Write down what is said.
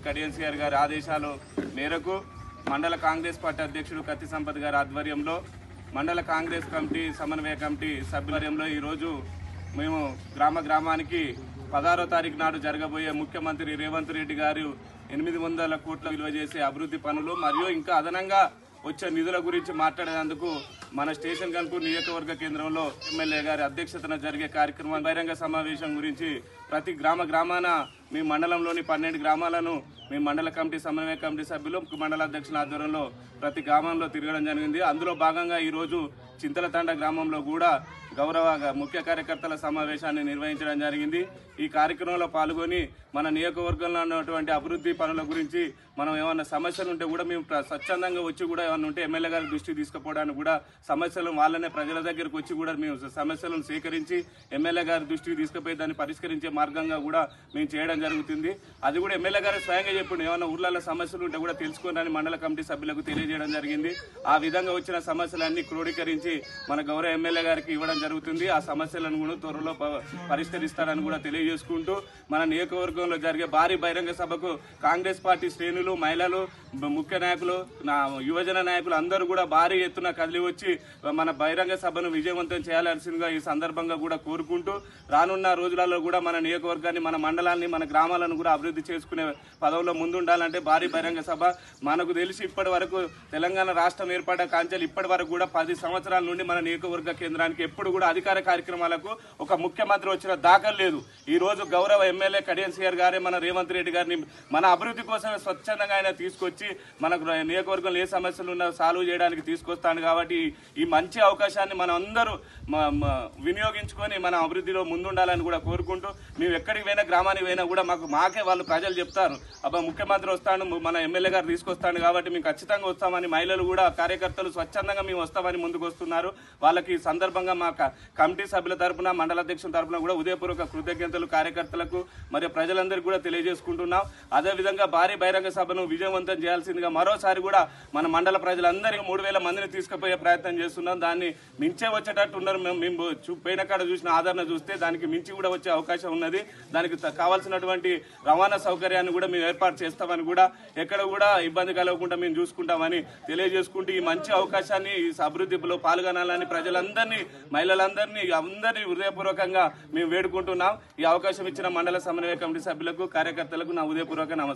కడియన్సీఆర్ గారి ఆదేశాల మేరకు మండల కాంగ్రెస్ పార్టీ అధ్యక్షుడు కత్తి సంపత్ గారి ఆధ్వర్యంలో మండల కాంగ్రెస్ కమిటీ సమన్వయ కమిటీ సభ్యులంలో ఈరోజు మేము గ్రామానికి 16వ తారీఖు నాడు జరగబోయే ముఖ్యమంత్రి రేవంత్ రెడ్డి గారు 800 కోట్ల విలువ చేసే అభివృద్ధి పనులు మరియు ఇంకా అదనంగా వచ్చే నిధుల గురించి మాట్లాడేందుకు మన స్టేషన్ గన్పూర్ నియోజకవర్గ కేంద్రంలో ఎమ్మెల్యే గారి అధ్యక్షతన జరిగే కార్యక్రమం బహిరంగ సమావేశం గురించి ప్రతి గ్రామాన మీ మండలంలోని 12 గ్రామాలను మీ మండల కమిటీ సమన్వయ కమిటీ సభ్యులు మండల అధ్యక్షుల ఆధ్వర్యంలో ప్రతి గ్రామంలో తిరగడం జరిగింది. అందులో భాగంగా ఈరోజు చింతలతండ గ్రామంలో కూడా గౌరవ ముఖ్య కార్యకర్తల సమావేశాన్ని నిర్వహించడం జరిగింది. ఈ కార్యక్రమంలో పాల్గొని మన నియోజకవర్గంలో ఉన్నటువంటి అభివృద్ధి పనుల గురించి మనం ఏమైనా సమస్యలు ఉంటే కూడా మేము స్వచ్ఛందంగా వచ్చి కూడా ఏమైనా ఉంటే ఎమ్మెల్యే గారి దృష్టికి తీసుకుపోవడానికి కూడా సమస్యలు వాళ్ళనే ప్రజల దగ్గరకు వచ్చి కూడా మేము సమస్యలను సేకరించి ఎమ్మెల్యే గారి దృష్టికి తీసుకుపోయి దాన్ని పరిష్కరించే మార్గంగా కూడా మేము చేయడం జరుగుతుంది. అది కూడా ఎమ్మెల్యే గారు స్వయంగా చెప్పండి ఏమైనా ఊర్లలో సమస్యలు ఉంటే కూడా తెలుసుకోవాలని మండల కమిటీ సభ్యులకు తెలియజేయడం జరిగింది. ఆ విధంగా వచ్చిన సమస్యలన్నీ క్రోడీకరించి మన గౌరవ ఎమ్మెల్యే గారికి ఇవ్వడం జరుగుతుంది. ఆ సమస్యలను కూడా త్వరలో పరిష్కరిస్తారని కూడా తెలియజేసుకుంటూ మన నియోజకవర్గంలో జరిగే భారీ బహిరంగ సభకు కాంగ్రెస్ పార్టీ శ్రేణులు, మహిళలు, ముఖ్య నాయకులు, యువజన నాయకులు అందరూ కూడా భారీ ఎత్తున కదిలి వచ్చి మన బహిరంగ సభను విజయవంతం చేయాల్సిందిగా ఈ సందర్భంగా కూడా కోరుకుంటూ రానున్న రోజులలో కూడా మన నియోజకవర్గాన్ని, మన మండలాన్ని, మన గ్రామాలను కూడా అభివృద్ధి చేసుకునే పదవిలో ముందుండాలంటే భారీ బహిరంగ సభ మనకు తెలిసి ఇప్పటి వరకు తెలంగాణ రాష్ట్రం ఏర్పడ్డ కాంచెలు ఇప్పటి వరకు కూడా 10 సంవత్సరాల నుండి మన నియోజకవర్గ కేంద్రానికి ఎప్పుడు కూడా అధికార కార్యక్రమాలకు ఒక ముఖ్యమంత్రి వచ్చిన దాఖలు లేదు. ఈ రోజు గౌరవ ఎమ్మెల్యే కడియన్సీఆర్ గారే మన రేవంత్ రెడ్డి గారిని మన అభివృద్ధి కోసమే స్వచ్ఛందంగా ఆయన తీసుకొచ్చి మనకు నియోజకవర్గంలో ఏ సమస్యలు ఉన్నా సాల్వ్ చేయడానికి తీసుకొస్తాను. కాబట్టి ఈ మంచి అవకాశాన్ని మనం అందరూ వినియోగించుకొని మన అభివృద్ధిలో ముందుండాలని కూడా కోరుకుంటూ మేము ఎక్కడికి పోయినా గ్రామానికి పోయినా కూడా మాకే వాళ్ళు ప్రజలు చెప్తారు, అబ్బా ముఖ్యమంత్రి వస్తాడు, మన ఎమ్మెల్యే గారు తీసుకొస్తాడు కాబట్టి మేము ఖచ్చితంగా వస్తామని మహిళలు కూడా కార్యకర్తలు స్వచ్ఛందంగా మేము వస్తామని ముందుకు వస్తున్నారు. వాళ్ళకి ఈ సందర్భంగా మా కమిటీ సభ్యుల తరఫున, మండల అధ్యక్షుల తరఫున కూడా ఉదయపూర్వక కృతజ్ఞతలు కార్యకర్తలకు మరియు ప్రజలందరికీ కూడా తెలియజేసుకుంటున్నాం. అదేవిధంగా భారీ బహిరంగ సభను విజయవంతం చేయాల్సిందిగా మరోసారి కూడా మన మండల ప్రజలందరికీ 3000 మందిని తీసుకుపోయే ప్రయత్నం చేస్తున్నాం. దాన్ని మించే వచ్చేటట్టు ఉన్నారు. మేము పోయిన కాడ చూసిన ఆదరణ చూస్తే దానికి మించి కూడా వచ్చే అవకాశం ఉన్నది. దానికి కావాల్సినటువంటి రవాణా సౌకర్యాన్ని కూడా మేము ఏర్పాటు చేస్తామని కూడా ఎక్కడ కూడా ఇబ్బంది కలగకుండా మేము చూసుకుంటామని తెలియజేసుకుంటూ ఈ మంచి అవకాశాన్ని ఈ అభివృద్ధిలో పాల్గొనాలని ప్రజలందరినీ, మహిళలందరినీ అందరినీ హృదయపూర్వకంగా మేము వేడుకుంటున్నాం. ఈ అవకాశం ఇచ్చిన మండల సమన్వయ కమిటీ సభ్యులకు, కార్యకర్తలకు నా హృదయపూర్వక నమస్కారం.